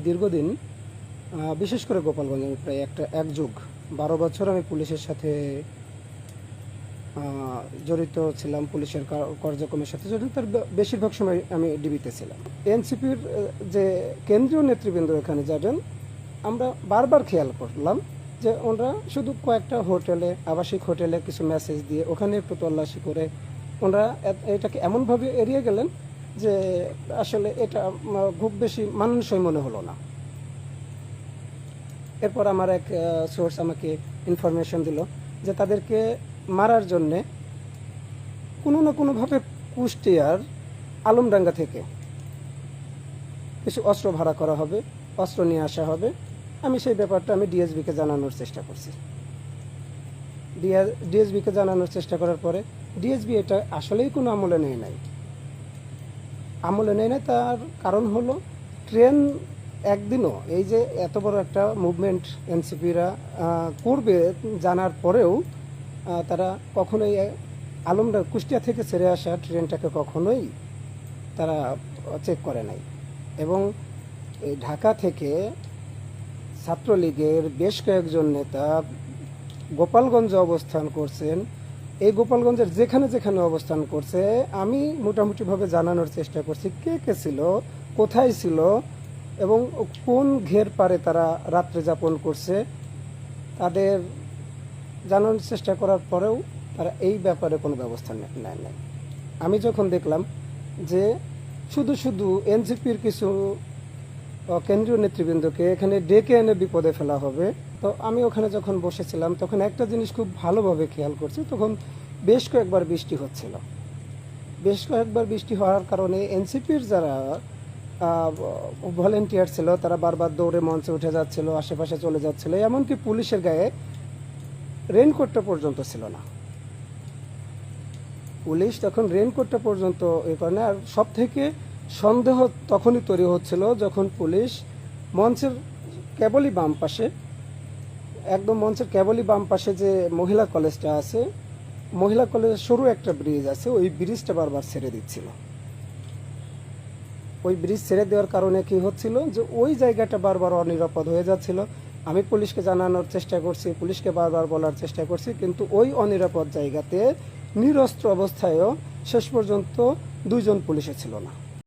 দীর্ঘদিন বিশেষ করে গোপালগঞ্জে আমি প্রায় এক যুগ 12 বছর আমি পুলিশের সাথে জড়িত ছিলাম, পুলিশের কার্যক্রমের সাথে জড়িত। তার বেশিরভাগ সময় আমি ডিবিতে ছিলাম। এনসিপির যে কেন্দ্রীয় নেতৃবৃন্দ এখানে যাবেন, আমরা বারবার খেয়াল করলাম যে ওনারা শুধু কয়েকটা হোটেলে, আবাসিক হোটেলে কিছু মেসেজ দিয়ে ওখানে একটু তল্লাশি করে ওনারা এটাকে এমনভাবে এড়িয়ে গেলেন যে আসলে এটা খুব বেশি মানানসই মনে হলো না। এরপর আমার এক সোর্স আমাকে ইনফরমেশন দিল যে তাদেরকে মারার জন্যে কোনো না কোনোভাবে কুষ্টিয়ার আলমডাঙ্গা থেকে কিছু অস্ত্র ভাড়া করা হবে, অস্ত্র নিয়ে আসা হবে। আমি সেই ব্যাপারটা ডিএসবিকে জানানোর চেষ্টা করছি। ডিএসবিকে জানানোর চেষ্টা করার পরে ডিএসবি এটা আসলেই কোনো আমলে নেয় নাই। তার কারণ হলো ট্রেন একদিনও, এই যে এত বড় একটা মুভমেন্ট এনসিপিরা করবে জানার পরেও তারা কখনোই আলমডাঙ্গা কুষ্টিয়া থেকে ছেড়ে আসা ট্রেনটাকে কখনোই তারা চেক করে নাই। এবং এই ঢাকা থেকে ছাত্রলীগের বেশ কয়েকজন নেতা গোপালগঞ্জে অবস্থান করছেন। এই গোপালগঞ্জের যেখানে যেখানে অবস্থান করছে আমি মোটামুটিভাবে জানানোর চেষ্টা করছি কে কে ছিল, কোথায় ছিল এবং কোন ঘের পারে তারা রাত্রে যাপন করছে। তাদের জানানোর চেষ্টা করার পরেও তারা এই ব্যাপারে কোনো ব্যবস্থা নেয় নাই। আমি যখন দেখলাম যে শুধু শুধু এনসিপির কিছু কেন্দ্রীয় নেতৃবৃন্দকে এখানে ডেকে এনে বিপদে ফেলা হবে, তো আমি ওখানে যখন বসেছিলাম তখন একটা জিনিস খুব ভালোভাবে খেয়াল করছি। তখন বেশ কয়েকবার বৃষ্টি হচ্ছিল। বেশ কয়েকবার বৃষ্টি হওয়ার কারণে এনসিপির যারা ভলেন্টিয়ার ছিল তারা বারবার দৌড়ে মঞ্চে উঠে যাচ্ছিল, আশেপাশে চলে যাচ্ছিল। এমনকি পুলিশের গায়ে রেইনকোটটা পর্যন্ত ছিল না। পুলিশ তখন রেইনকোটটা পর্যন্ত এই কারণে। আর সব থেকে সন্দেহ তখনই তৈরি হচ্ছিল যখন পুলিশ মঞ্চের কেবলই বাম পাশে, একদম মঞ্চের কেবলই বাম পাশে যে মহিলা কলেজটা আছে, মহিলা কলেজের সরু একটা ব্রিজ আছে, ওই ব্রিজটা বারবার ছেড়ে দিচ্ছিল। ওই ব্রিজ ছেড়ে দেওয়ার কারণে কি হচ্ছিল যে ওই জায়গাটা বারবার অনিরাপদ হয়ে যাচ্ছিল। আমি পুলিশকে জানানোর চেষ্টা করছি, পুলিশকে বারবার বলার চেষ্টা করছি, কিন্তু ওই অনিরাপদ জায়গাতে নিরস্ত্র অবস্থায়ও শেষ পর্যন্ত 2 জন পুলিশে ছিল না।